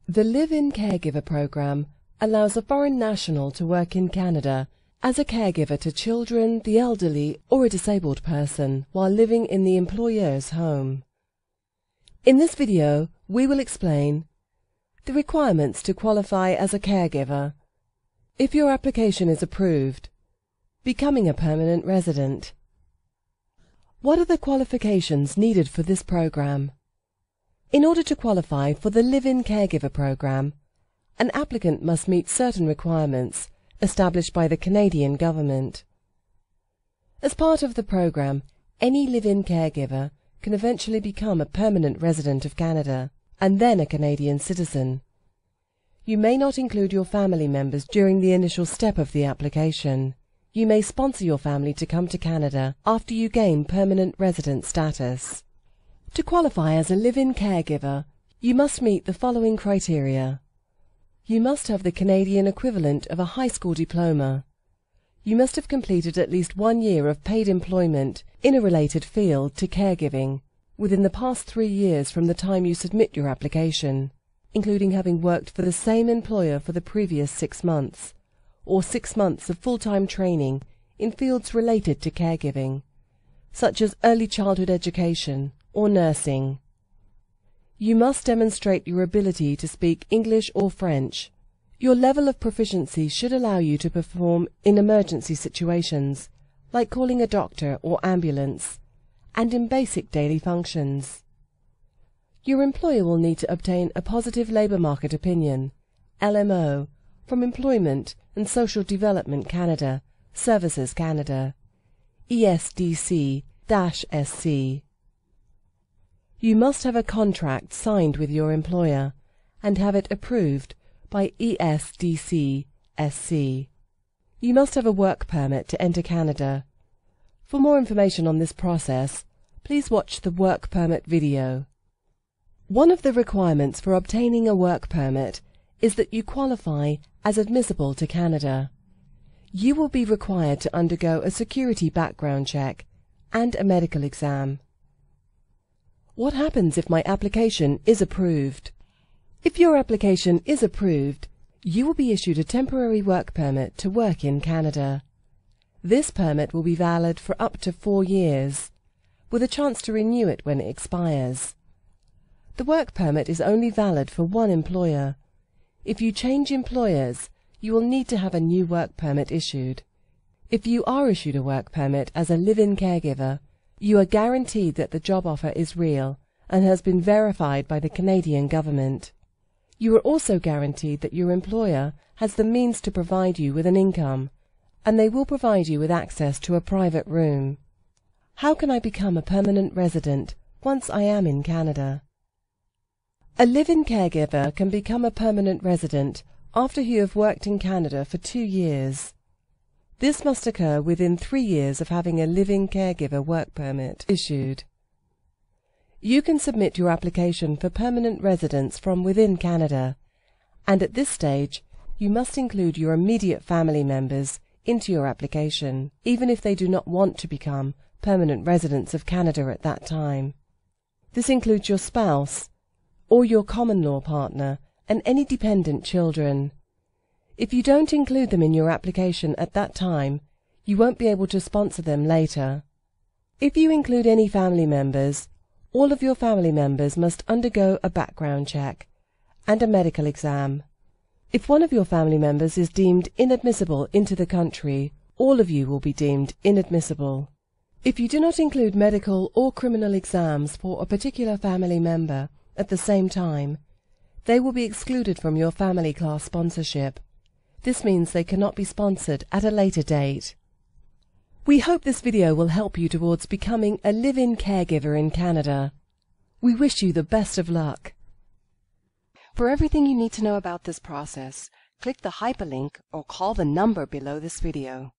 The Live-in Caregiver program allows a foreign national to work in Canada as a caregiver to children, the elderly, or a disabled person while living in the employer's home. In this video, we will explain the requirements to qualify as a caregiver, if your application is approved, becoming a permanent resident. What are the qualifications needed for this program? In order to qualify for the Live-in Caregiver program, an applicant must meet certain requirements established by the Canadian government. As part of the program, any live-in caregiver can eventually become a permanent resident of Canada and then a Canadian citizen. You may not include your family members during the initial step of the application. You may sponsor your family to come to Canada after you gain permanent resident status. To qualify as a live-in caregiver, you must meet the following criteria. You must have the Canadian equivalent of a high school diploma. You must have completed at least 1 year of paid employment in a related field to caregiving within the past 3 years from the time you submit your application, including having worked for the same employer for the previous 6 months, or 6 months of full-time training in fields related to caregiving, such as early childhood education or nursing. You must demonstrate your ability to speak English or French. Your level of proficiency should allow you to perform in emergency situations, like calling a doctor or ambulance, and in basic daily functions. Your employer will need to obtain a positive labour market opinion, LMO, from Employment and Social Development Canada, Services Canada, ESDC-SC. You must have a contract signed with your employer and have it approved by ESDC-SC. You must have a work permit to enter Canada. For more information on this process, please watch the work permit video. One of the requirements for obtaining a work permit is that you qualify as admissible to Canada. You will be required to undergo a security background check and a medical exam. What happens if my application is approved? If your application is approved, you will be issued a temporary work permit to work in Canada. This permit will be valid for up to 4 years, with a chance to renew it when it expires. The work permit is only valid for one employer. If you change employers, you will need to have a new work permit issued. If you are issued a work permit as a live-in caregiver, you are guaranteed that the job offer is real and has been verified by the Canadian government. You are also guaranteed that your employer has the means to provide you with an income, and they will provide you with access to a private room. How can I become a permanent resident once I am in Canada? A live-in caregiver can become a permanent resident after you have worked in Canada for 2 years. This must occur within 3 years of having a live-in caregiver work permit issued. You can submit your application for permanent residence from within Canada, and at this stage you must include your immediate family members into your application, even if they do not want to become permanent residents of Canada at that time. This includes your spouse, or your common law partner, and any dependent children. If you don't include them in your application at that time, you won't be able to sponsor them later. If you include any family members, all of your family members must undergo a background check and a medical exam. If one of your family members is deemed inadmissible into the country, all of you will be deemed inadmissible. If you do not include medical or criminal exams for a particular family member at the same time, they will be excluded from your family class sponsorship. This means they cannot be sponsored at a later date. We hope this video will help you towards becoming a live-in caregiver in Canada. We wish you the best of luck. For everything you need to know about this process, click the hyperlink or call the number below this video.